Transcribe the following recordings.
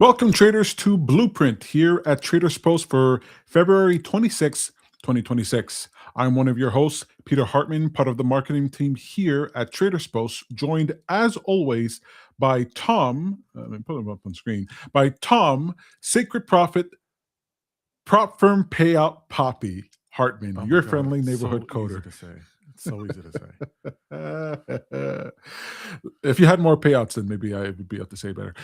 Welcome, traders, to Blueprint here at TradersPost for February 26, 2026. I'm one of your hosts, Peter Hartman, part of the marketing team here at TradersPost, joined as always by Tom. Let me put him up on screen. By Tom, Sacred Prophet, Prop Firm Payout Poppy Hartman, Oh my your God, friendly it's neighborhood so easy coder. to say. It's so easy to say. If you had more payouts, then maybe I would be able to say better.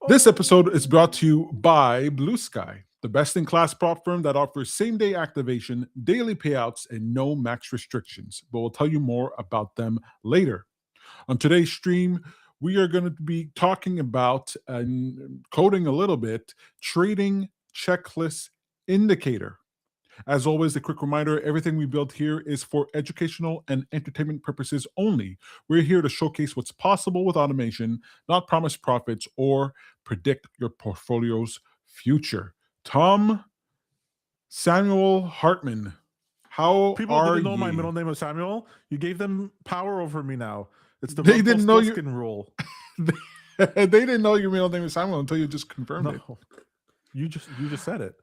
This episode is brought to you by Blue Sky, the best-in-class prop firm that offers same-day activation, daily payouts, and no max restrictions. But we'll tell you more about them later. On today's stream, we are going to be talking about and coding a little bit trading checklist indicator. As always, a quick reminder, everything we build here is for educational and entertainment purposes only. We're here to showcase what's possible with automation, not promise profits or predict your portfolio's future. Tom Samuel Hartman, how People are didn't know my ye? middle name was Samuel. You gave them power over me now. It's the They didn't know you- Rumpelstiltskin rule. They didn't know your middle name is Samuel until you just confirmed it. No, you just said it.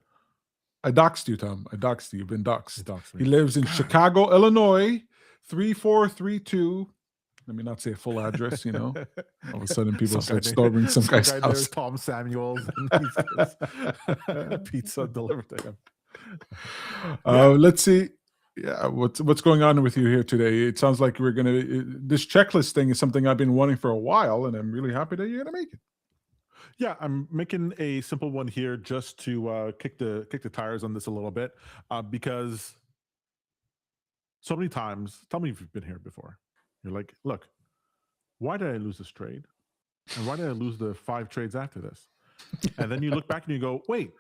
I doxed you, Tom. I doxed you. You've been doxed. You doxed me. He lives in God. Chicago, Illinois, 3432. Let me not say a full address, you know. All of a sudden, people start storming some guy's guy house. There's Tom Samuels, and he's just pizza delivered to him. Let's see. Yeah, what's going on with you here today? It sounds like we're gonna. This checklist thing is something I've been wanting for a while, and I'm really happy that you're gonna make it. Yeah, I'm making a simple one here just to kick the tires on this a little bit, because so many times, tell me if you've been here before. You're like, look, why did I lose this trade? And why did I lose the 5 trades after this? And then you look back and you go, wait,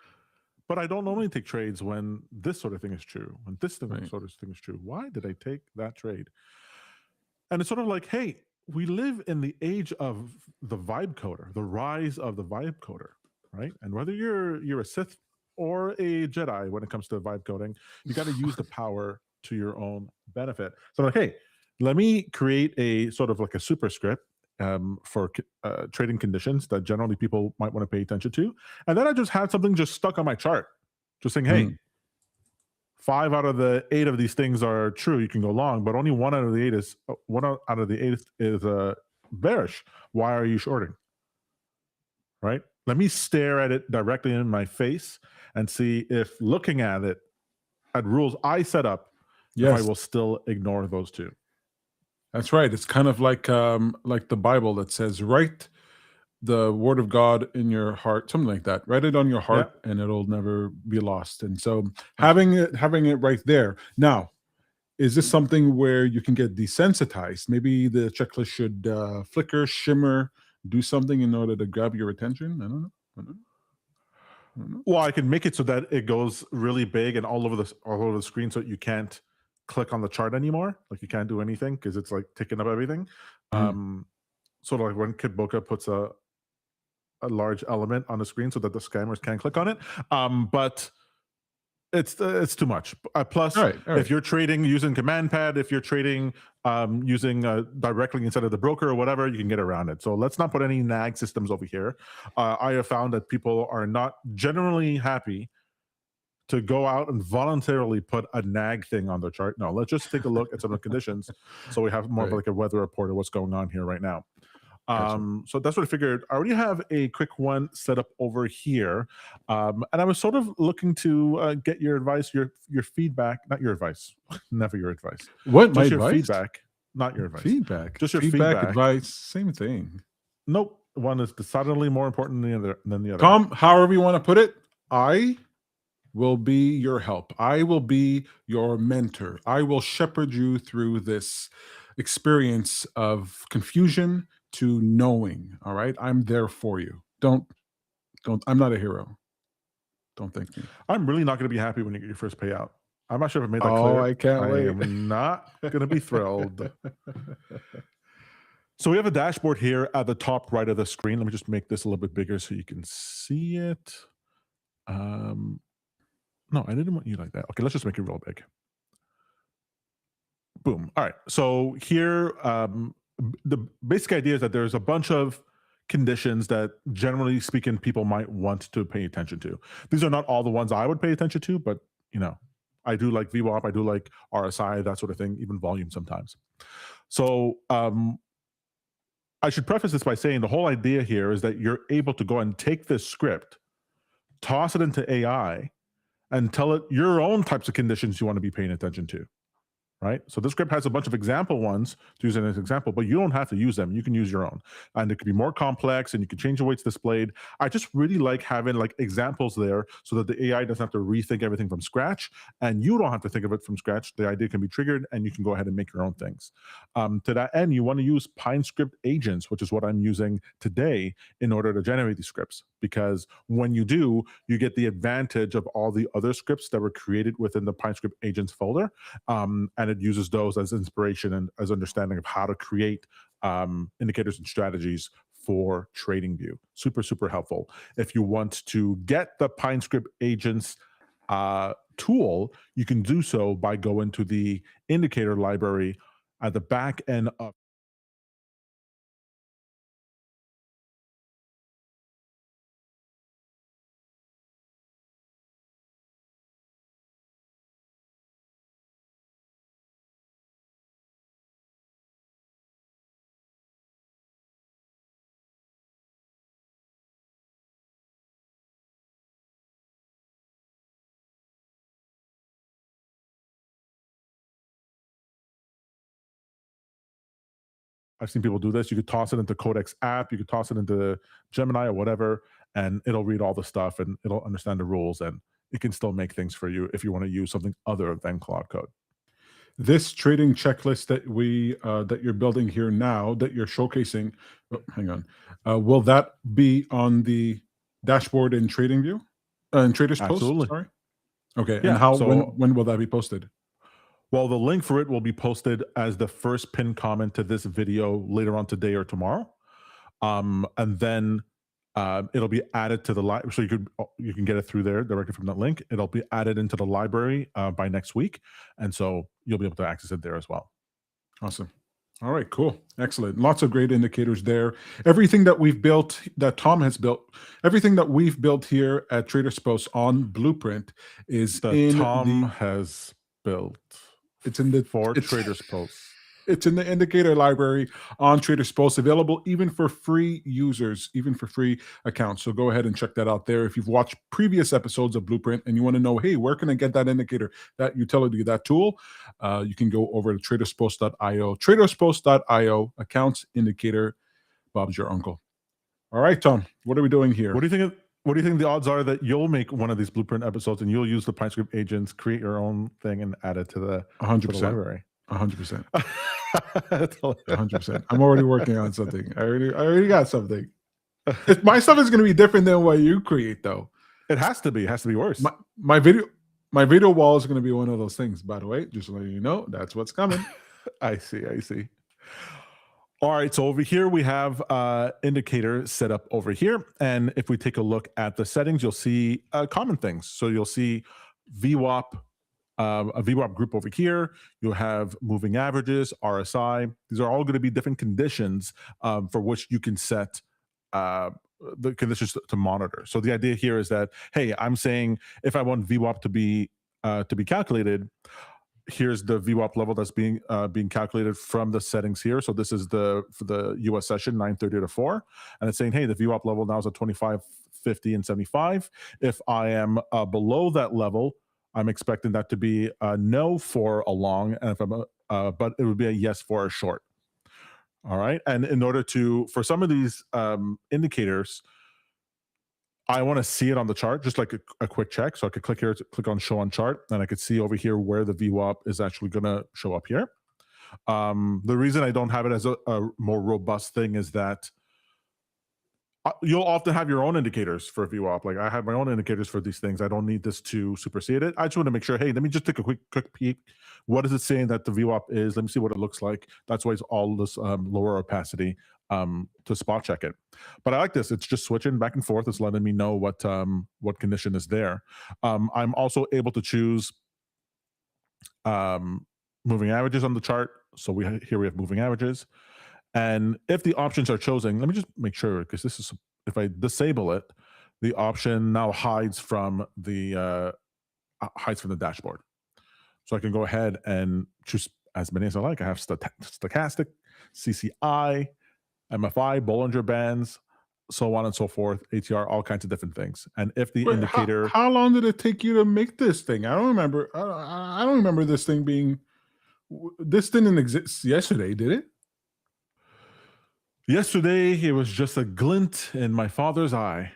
but I don't normally take trades when this sort of thing is true, when this sort of thing is true. Why did I take that trade? And it's sort of like, hey, we live in the age of the vibe coder, the rise of the vibe coder, right? And whether you're a Sith or a Jedi when it comes to vibe coding, you got to use the power to your own benefit. So like, hey, let me create a sort of like a superscript for trading conditions that generally people might want to pay attention to. And then I just had something just stuck on my chart, just saying, hey, 5 out of the 8 of these things are true. You can go long, but only 1 out of the 8 is bearish. Why are you shorting? Right? Let me stare at it directly in my face and see if looking at it at rules I set up, if I will still ignore those 2. That's right. It's kind of like the Bible that says, write the word of God in your heart, something like that. Write it on your heart, and it'll never be lost. And so having it right there. Now, is this something where you can get desensitized? Maybe the checklist should flicker, shimmer, do something in order to grab your attention. I don't know. Well, I can make it so that it goes really big and all over the screen, so you can't click on the chart anymore. Like you can't do anything because it's like taking up everything. Sort of like when Kidboka puts a large element on the screen so that the scammers can't click on it. But it's too much. Plus, if you're trading using command pad, if you're trading using directly instead of the broker or whatever, you can get around it. So let's not put any nag systems over here. I have found that people are not generally happy to go out and voluntarily put a nag thing on their chart. No, let's just take a look at some of the conditions so we have more of like a weather report of what's going on here right now. So that's what I figured. I already have a quick one set up over here. And I was sort of looking to get your advice, your feedback, not your advice, never your advice. What, just my your advice? Feedback, not your advice. Feedback. Just your feedback, advice, same thing. Nope. One is decidedly more important than the other. Tom, however you want to put it, I will be your help. I will be your mentor. I will shepherd you through this experience of confusion to knowing. All right, I'm there for you. Don't. I'm not a hero. Don't thank me. I'm really not going to be happy when you get your first payout. I'm not sure if I made that clear. Oh, I can't wait. I'm not going to be thrilled. So we have a dashboard here at the top right of the screen. Let me just make this a little bit bigger so you can see it. No, I didn't want you like that. Okay, let's just make it real big. Boom. All right. So here, the basic idea is that there's a bunch of conditions that, generally speaking, people might want to pay attention to. These are not all the ones I would pay attention to, but I do like VWAP, I do like RSI, that sort of thing, even volume sometimes. So I should preface this by saying the whole idea here is that you're able to go and take this script, toss it into AI, and tell it your own types of conditions you want to be paying attention to. Right? So this script has a bunch of example ones to use as an example, but you don't have to use them. You can use your own. And it could be more complex, and you can change the way it's displayed. I just really like having like examples there so that the AI doesn't have to rethink everything from scratch, and you don't have to think of it from scratch. The idea can be triggered, and you can go ahead and make your own things. To that end, you want to use PineScript Agents, which is what I'm using today in order to generate these scripts, because when you do, you get the advantage of all the other scripts that were created within the PineScript Agents folder. And it uses those as inspiration and as understanding of how to create indicators and strategies for TradingView. Super, super helpful. If you want to get the PineScript Agents tool, you can do so by going to the indicator library at the back end of I've seen people do this. You could toss it into Codex app, you could toss it into Gemini or whatever, and it'll read all the stuff and it'll understand the rules, and it can still make things for you if you want to use something other than Claude Code. This trading checklist that you're building here now, that you're showcasing, hang on, will that be on the dashboard in TradingView, in TradersPost? Absolutely. Sorry. Okay, Yeah, and how so- when will that be posted? Well, the link for it will be posted as the first pinned comment to this video later on today or tomorrow, and then it'll be added to the library. So you can get it through there directly from that link. It'll be added into the library by next week, and so you'll be able to access it there as well. Awesome. All right, cool, excellent. Lots of great indicators there. Everything that we've built, that Tom has built, everything that we've built here at TradersPost on Blueprint is has built. It's in the TradersPost. It's in the indicator library on TradersPost, available even for free users, even for free accounts. So go ahead and check that out there. If you've watched previous episodes of Blueprint and you want to know, hey, where can I get that indicator, that utility, that tool, you can go over to TradersPost.io. TradersPost.io, accounts indicator. Bob's your uncle. All right, Tom, what are we doing here? What do you think the odds are that you'll make one of these Blueprint episodes and you'll use the PineScript Agents, create your own thing, and add it to the 100% library? 100%. 100%. I'm already working on something. I already got something. My stuff is going to be different than what you create, though. It has to be. It has to be worse. My video wall is going to be one of those things. By the way, just to let you know, that's what's coming. I see. All right, so over here we have indicator set up over here, and if we take a look at the settings, you'll see common things. So you'll see VWAP, a VWAP group over here. You'll have moving averages, RSI. These are all going to be different conditions for which you can set the conditions to monitor. So the idea here is that, hey, I'm saying if I want VWAP to be calculated, here's the VWAP level that's being calculated from the settings here. So this is for the US session 9:30 to 4, and it's saying, hey, the VWAP level now is at 25, 50, and 75. If I am below that level, I'm expecting that to be a no for a long, and if I'm but it would be a yes for a short. All right, and in order for some of these indicators, I want to see it on the chart, just like a quick check. So I could click here, click on show on chart, and I could see over here where the VWAP is actually going to show up here. The reason I don't have it as a more robust thing is that you'll often have your own indicators for VWAP. Like I have my own indicators for these things. I don't need this to supersede it. I just want to make sure, hey, let me just take a quick peek. What is it saying that the VWAP is? Let me see what it looks like. That's why it's all this lower opacity to spot check it. But I like this. It's just switching back and forth. It's letting me know what condition is there. I'm also able to choose moving averages on the chart. So here we have moving averages. And if the options are chosen, let me just make sure, because this is, if I disable it, the option now hides from the dashboard. So I can go ahead and choose as many as I like. I have stochastic, CCI, MFI, Bollinger Bands, so on and so forth, ATR, all kinds of different things. And if the indicator, how long did it take you to make this thing? I don't remember. I don't remember this thing being. This didn't exist yesterday, did it? yesterday it was just a glint in my father's eye.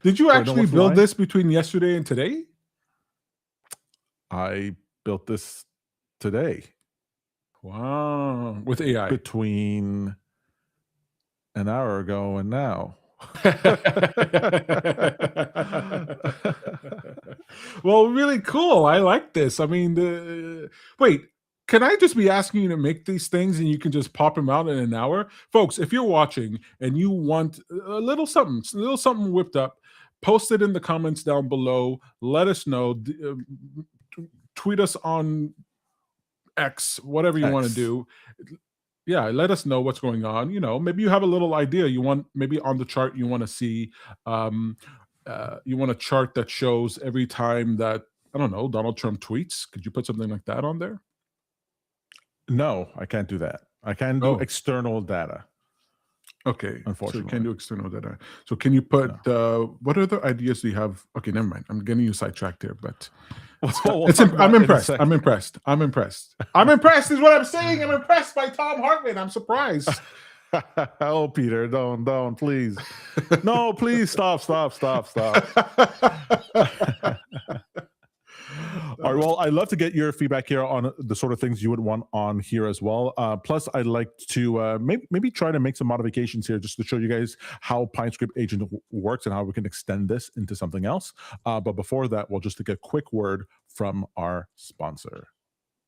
Did you actually build this between yesterday and today? I built this today. Wow, with AI. Between an hour ago and now. Well, really cool. I like this. I mean, wait, can I just be asking you to make these things and you can just pop them out in an hour? Folks, if you're watching and you want a little something whipped up, post it in the comments down below. Let us know. Tweet us on X, whatever you want to do. Yeah, let us know what's going on. You know, maybe you have a little idea. You want, maybe on the chart you want to see, you want a chart that shows every time that, I don't know, Donald Trump tweets. Could you put something like that on there? No, I can't do that. I can do external data. Okay, unfortunately, so you can do external data. So can you put what other ideas do you have? Okay, never mind. I'm getting you sidetracked here, but I'm impressed. I'm impressed. I'm impressed. I'm impressed is what I'm saying. I'm impressed by Tom Hartman. I'm surprised. Oh, Peter, don't, please. No, please stop. All right, well, I'd love to get your feedback here on the sort of things you would want on here as well. Plus, I'd like to maybe try to make some modifications here just to show you guys how PineScript Agent works and how we can extend this into something else. But before that, we'll just take a quick word from our sponsor.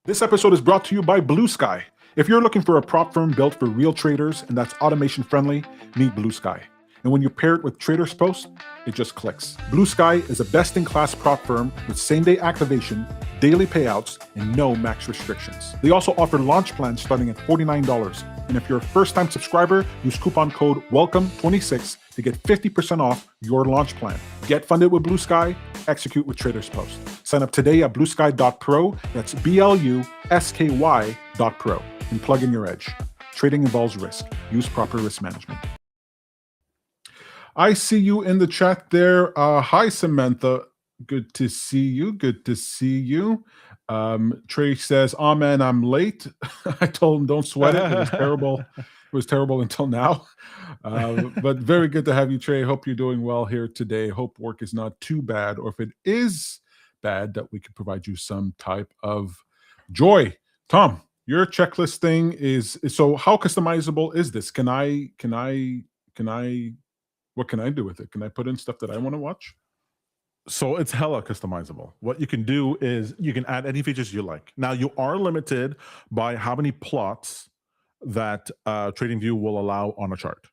This episode is brought to you by Blue Sky. If you're looking for a prop firm built for real traders and that's automation friendly, meet Blue Sky. And when you pair it with TradersPost, it just clicks. Blue Sky is a best-in-class prop firm with same-day activation, daily payouts, and no max restrictions. They also offer launch plans starting at $49. And if you're a first-time subscriber, use coupon code WELCOME26 to get 50% off your launch plan. Get funded with Blue Sky, execute with TradersPost. Sign up today at bluesky.pro, that's BLUSKY.pro, and plug in your edge. Trading involves risk. Use proper risk management. I see you in the chat there. Hi, Samantha. Good to see you. Good to see you. Trey says, "Oh man, I'm late." I told him, "Don't sweat it. It was terrible. It was terrible until now." But very good to have you, Trey. Hope you're doing well here today. Hope work is not too bad, or if it is bad, that we can provide you some type of joy. Tom, your checklist thing is so. How customizable is this? What can I do with it? Can I put in stuff that I want to watch? So it's hella customizable. What you can do is you can add any features you like. Now, you are limited by how many plots that TradingView will allow on a chart.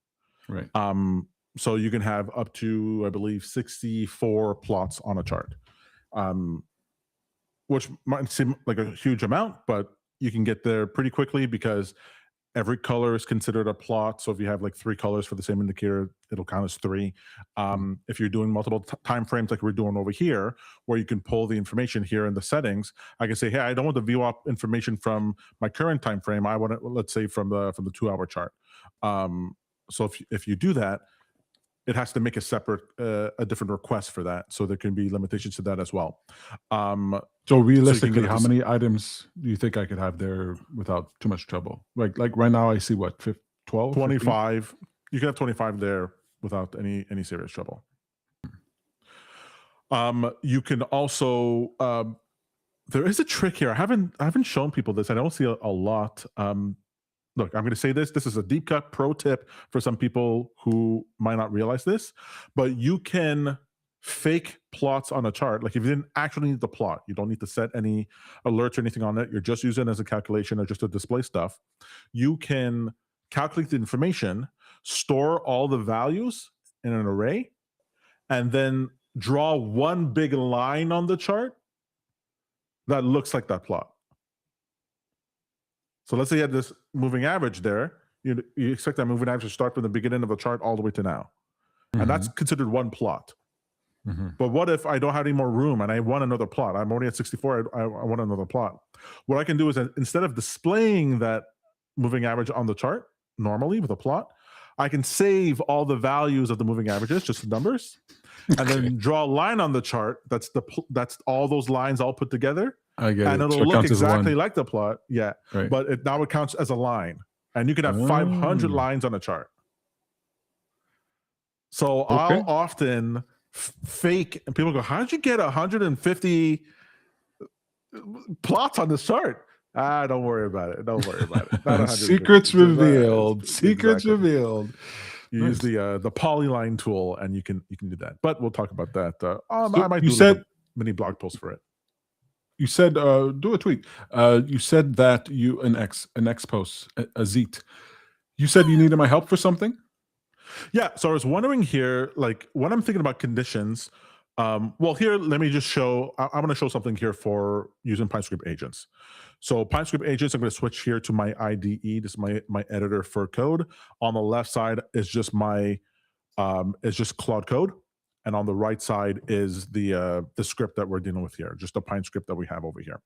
Right. So you can have up to, I believe, 64 plots on a chart, which might seem like a huge amount, but you can get there pretty quickly because every color is considered a plot. So if you have like 3 colors for the same indicator, it'll count as 3. If you're doing multiple time frames like we're doing over here, where you can pull the information here in the settings, I can say, hey, I don't want the VWAP information from my current time frame. I want it, let's say, from the 2-hour chart. So if you do that, it has to make a separate, a different request for that. So there can be limitations to that as well. So realistically, how many items do you think I could have there without too much trouble? Like right now, I see what, 12, 25. 15? You can have 25 there without any serious trouble. You can also there is a trick here. I haven't shown people this. I don't see a lot. Look, I'm going to say this. This is a deep cut pro tip for some people who might not realize this, but you can fake plots on a chart. Like if you didn't actually need the plot, you don't need to set any alerts or anything on it. You're just using it as a calculation or just to display stuff. You can calculate the information, store all the values in an array, and then draw one big line on the chart that looks like that plot. So let's say you had this moving average there. You expect that moving average to start from the beginning of the chart all the way to now. And that's considered one plot. But what if I don't have any more room and I want another plot? I'm already at 64. I want another plot. What I can do is that instead of displaying that moving average on the chart normally with a plot, I can save all the values of the moving averages, just the numbers, and then draw a line on the chart. That's all those lines all put together. I get and it. it'll So it look counts as exactly one. like the plot. Yeah. Right. But now it counts as a line. And you can have 500 lines on a chart. So I'll often fake, and people go, how did you get 150 plots on this chart? Don't worry about it. Don't worry about it. Not Secrets revealed. Secrets revealed. You use the Polyline tool, and you can do that. But we'll talk about that. I might do a mini blog post for it. You said do a tweet. You said that an X post, a Zeet. You said you needed my help for something. Yeah. So I was wondering here, like when I'm thinking about conditions. Well, here let me just show. I'm going to show something here for using PineScript Agents. So PineScript Agents, I'm going to switch here to my IDE. This is my editor for code. On the left side is just Claude code, and on the right side is the script that we're dealing with here, just the PineScript that we have over here.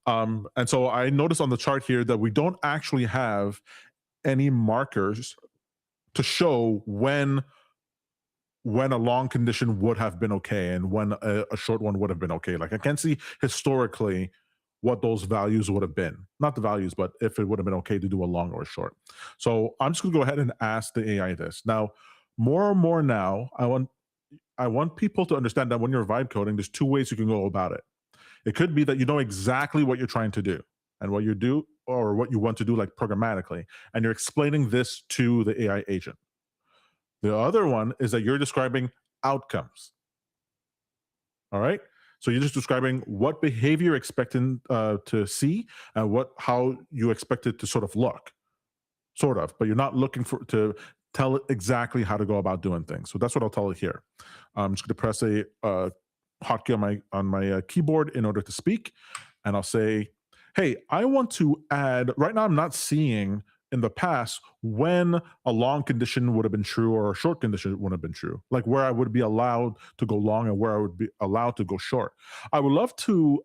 And so I noticed on the chart here that we don't actually have any markers to show when a long condition would have been okay and when a short one would have been okay. Like I can see historically what those values would have been. Not the values, but if it would have been okay to do a long or a short. So I'm just gonna go ahead and ask the AI this. Now, more and more now, I want people to understand that when you're vibe coding, there's two ways you can go about it. It could be that you know exactly what you're trying to do and what you do or what you want to do, like programmatically, and you're explaining this to the AI agent. The other one is that you're describing outcomes. All right. So you're just describing what behavior you're expecting to see and how you expect it to sort of look, but you're not looking to tell it exactly how to go about doing things. So that's what I'll tell it here. I'm just going to press a hotkey on my keyboard in order to speak, and I'll say, hey, I want to add, right now I'm not seeing in the past when a long condition would have been true or a short condition would have been true, like where I would be allowed to go long and where I would be allowed to go short. I would love to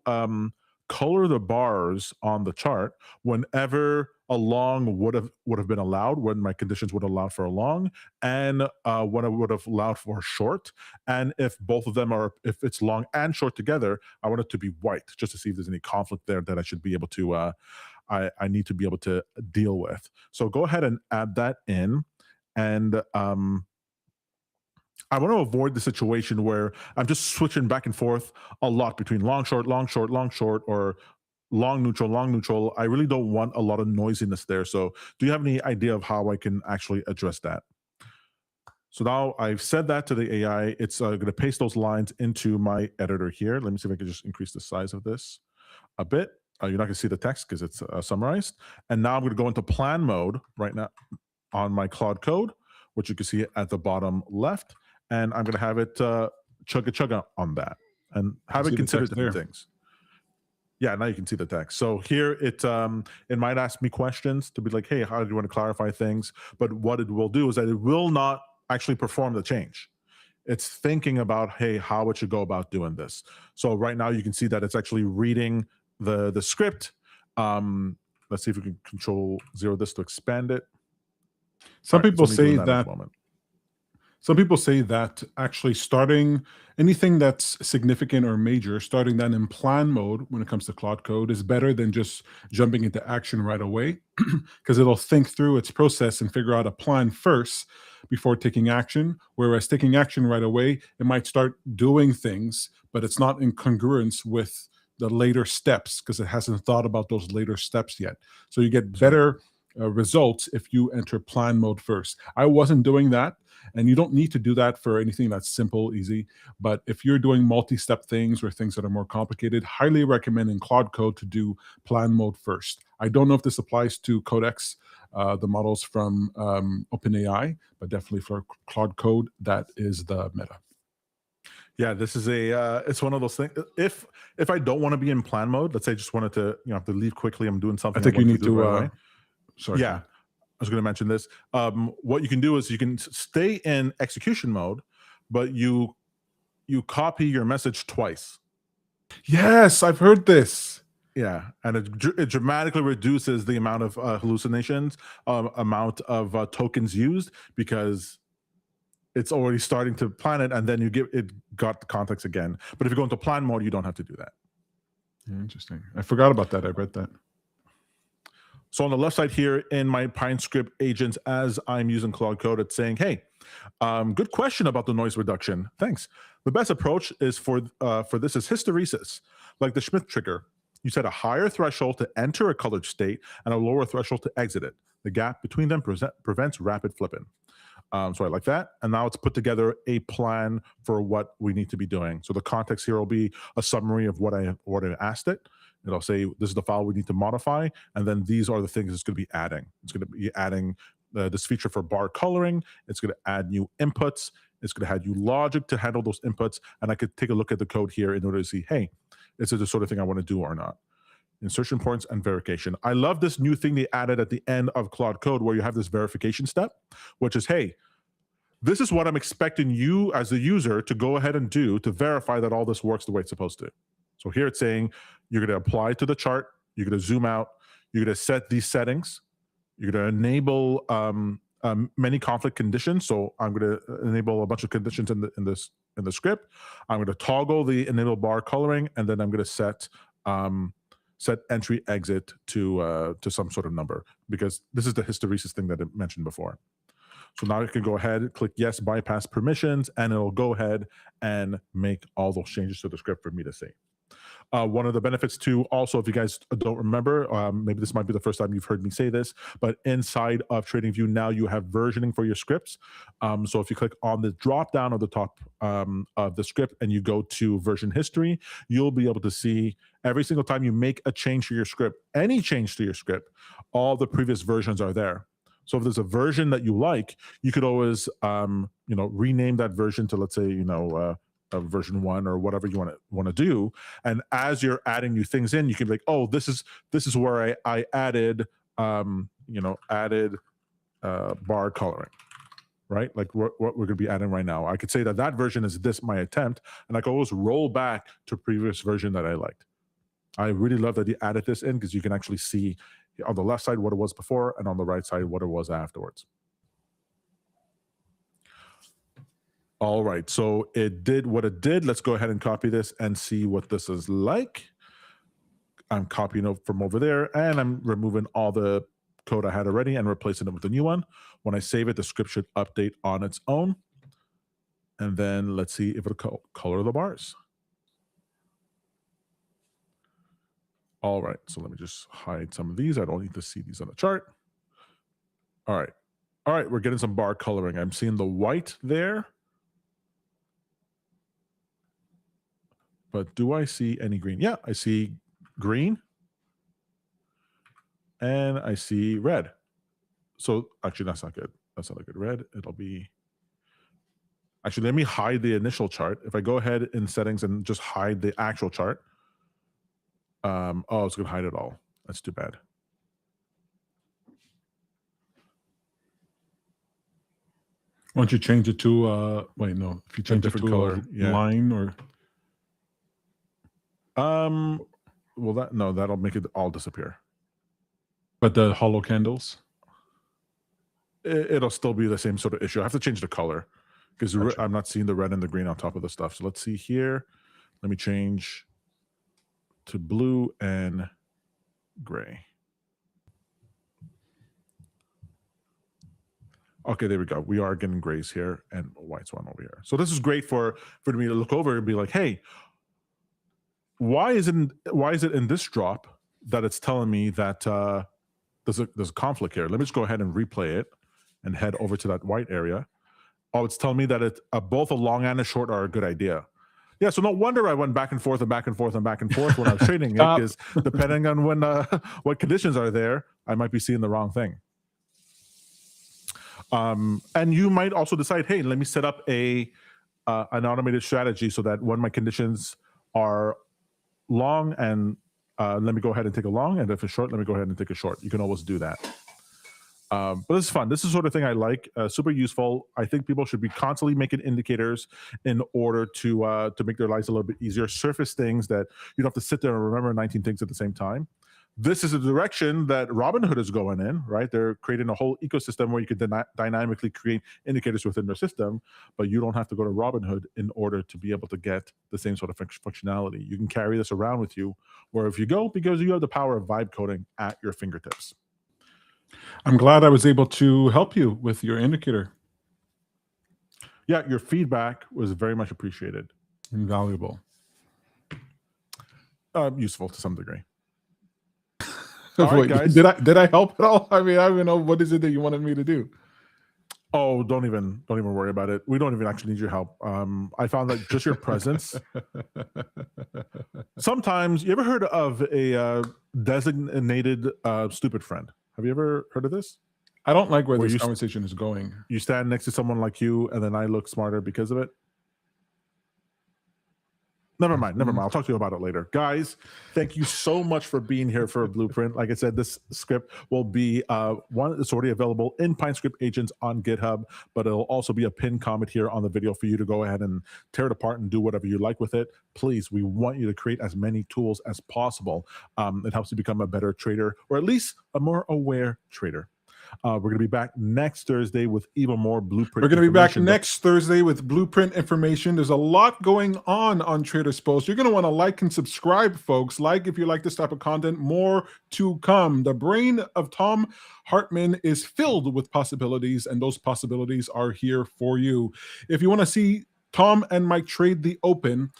color the bars on the chart whenever a long would have been allowed, when my conditions would allow for a long, and when I would have allowed for a short. And if both of them are, if it's long and short together, I want it to be white, just to see if there's any conflict there that I should be able to I need to be able to deal with. So go ahead and add that in. And I want to avoid the situation where I'm just switching back and forth a lot between long, short, long, short, long, short, or long, neutral, long, neutral. I really don't want a lot of noisiness there. So do you have any idea of how I can actually address that? So now I've said that to the AI. It's going to paste those lines into my editor here. Let me see if I can just increase the size of this a bit. You're not going to see the text because it's summarized. And now I'm going to go into plan mode right now on my Claude code, which you can see at the bottom left. And I'm going to have it chugga on that and have it consider different things. Yeah, now you can see the text. So here it might ask me questions to be like, hey, how do you want to clarify things? But what it will do is that it will not actually perform the change. It's thinking about, hey, how it should go about doing this. So right now you can see that it's actually reading the script. Let's see if we can Control 0 this to expand it. Some people say that actually starting anything that's significant or major, starting that in plan mode when it comes to Claude code is better than just jumping into action right away, because it'll think through its process and figure out a plan first before taking action. Whereas taking action right away, it might start doing things, but it's not in congruence with the later steps because it hasn't thought about those later steps yet. So you get better results if you enter plan mode first. I wasn't doing that, and you don't need to do that for anything that's simple, easy. But if you're doing multi-step things or things that are more complicated, highly recommend in Claude Code to do plan mode first. I don't know if this applies to Codex, the models from OpenAI, but definitely for Claude Code, that is the meta. Yeah, this is it's one of those things. If I don't want to be in plan mode, let's say I just wanted to, have to leave quickly, I'm doing something. I think you want need do to. it right away. Sorry. Yeah, I was going to mention this. What you can do is you can stay in execution mode, but you copy your message twice. Yes, I've heard this. Yeah, and it dramatically reduces the amount of hallucinations, amount of tokens used, because it's already starting to plan it, and then it got the context again. But if you go into plan mode, you don't have to do that. Interesting. I forgot about that. I read that. So on the left side here in my PineScript agents, as I'm using Claude Code, it's saying, hey, good question about the noise reduction. Thanks. The best approach is for this is hysteresis, like the Schmidt trigger. You set a higher threshold to enter a colored state and a lower threshold to exit it. The gap between them prevents rapid flipping. So I like that. And now it's put together a plan for what we need to be doing. So the context here will be a summary of what I asked it. It'll say, this is the file we need to modify. And then these are the things it's going to be adding. It's going to be adding this feature for bar coloring. It's going to add new inputs. It's going to add new logic to handle those inputs. And I could take a look at the code here in order to see, hey, is it the sort of thing I want to do or not? Insertion points and verification. I love this new thing they added at the end of Claude Code, where you have this verification step, which is, hey, this is what I'm expecting you as a user to go ahead and do to verify that all this works the way it's supposed to. So here it's saying you're going to apply to the chart, you're going to zoom out, you're going to set these settings, you're going to enable many conflict conditions. So I'm going to enable a bunch of conditions in the script. I'm going to toggle the enable bar coloring, and then I'm going to set entry exit to some sort of number, because this is the hysteresis thing that I mentioned before. So now you can go ahead, click yes, bypass permissions, and it'll go ahead and make all those changes to the script for me to see. One of the benefits too, also, if you guys don't remember, maybe this might be the first time you've heard me say this, but inside of TradingView now you have versioning for your scripts. So if you click on the drop down at the top of the script and you go to version history, you'll be able to see every single time you make a change to your script, any change to your script, all the previous versions are there. So if there's a version that you like, you could always rename that version to, let's say, version 1 or whatever you want to do. And as you're adding new things in, you can be like, oh, this is where I added bar coloring, right? Like what we're going to be adding right now. I could say that version is my attempt, and I could always roll back to a previous version that I liked. I really love that you added this in, because you can actually see on the left side what it was before, and on the right side what it was afterwards. All right, so it did what it did. Let's go ahead and copy this and see what this is like. I'm copying it from over there, and I'm removing all the code I had already and replacing it with a new one. When I save it, the script should update on its own. And then let's see if it'll color the bars. All right, so let me just hide some of these. I don't need to see these on the chart. All right, we're getting some bar coloring. I'm seeing the white there. But do I see any green? Yeah, I see green. And I see red. So actually, that's not good. That's not a good red. It'll be... Actually, let me hide the initial chart. If I go ahead in settings and just hide the actual chart. Oh, it's going to hide it all. That's too bad. Why don't you change it to wait, no, if you change it to color, line or well, that'll make it all disappear. But the hollow candles, it'll still be the same sort of issue. I have to change the color, because gotcha. I'm not seeing the red and the green on top of the stuff. So let's see here. Let me change to blue and gray. Okay, there we go. We are getting grays here and whites one over here. So this is great for me to look over and be like, hey, why is it in this drop that it's telling me that there's a conflict here? Let me just go ahead and replay it and head over to that white area. Oh, it's telling me that both a long and a short are a good idea. Yeah, so no wonder I went back and forth and back and forth and back and forth when I was trading it, because depending on when what conditions are there, I might be seeing the wrong thing. And you might also decide, hey, let me set up a an automated strategy so that when my conditions are long and let me go ahead and take a long, and if it's short, let me go ahead and take a short. You can always do that. But this is fun. This is the sort of thing I like. Super useful. I think people should be constantly making indicators in order to make their lives a little bit easier. Surface things that you don't have to sit there and remember 19 things at the same time. This is a direction that Robinhood is going in, right? They're creating a whole ecosystem where you can dynamically create indicators within their system, but you don't have to go to Robinhood in order to be able to get the same sort of functionality. You can carry this around with you wherever you go because you have the power of vibe coding at your fingertips. I'm glad I was able to help you with your indicator. Yeah, your feedback was very much appreciated. Invaluable. Useful to some degree. All right, guys. Did I help at all? I mean, I don't even know, what is it that you wanted me to do? Oh, don't even worry about it. We don't even actually need your help. I found that just your presence. Sometimes, you ever heard of a designated stupid friend? Have you ever heard of this? I don't like where this conversation is going. You stand next to someone like you, and then I look smarter because of it. Never mind. I'll talk to you about it later. Guys, thank you so much for being here for a Blueprint. Like I said, this script will be it's already available in PineScript Agents on GitHub, but it'll also be a pinned comment here on the video for you to go ahead and tear it apart and do whatever you like with it. Please, we want you to create as many tools as possible. It helps you become a better trader, or at least a more aware trader. We're going to be back next Thursday with even more Blueprint. We're going to be back next Thursday with Blueprint information. There's a lot going on TradersPost. You're going to want to like and subscribe, folks. Like if you like this type of content. More to come. The brain of Tom Hartman is filled with possibilities, and those possibilities are here for you. If you want to see Tom and Mike trade the open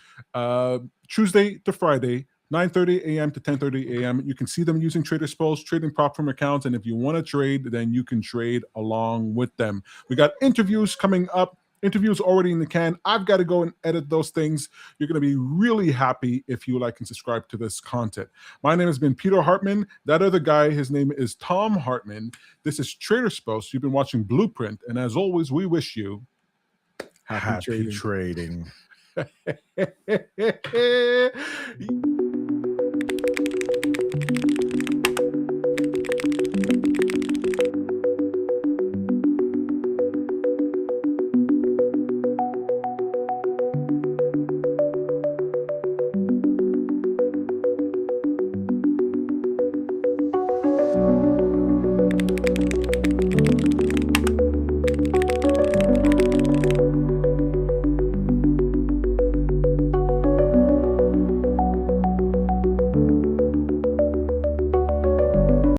Tuesday to Friday, 9:30 a.m. to 10:30 a.m. You can see them using TradersPost, trading prop firm accounts, and if you want to trade, then you can trade along with them. We got interviews coming up. Interviews already in the can. I've got to go and edit those things. You're going to be really happy if you like and subscribe to this content. My name has been Peter Hartman. That other guy, his name is Tom Hartman. This is TradersPost. You've been watching Blueprint, and as always, we wish you happy trading.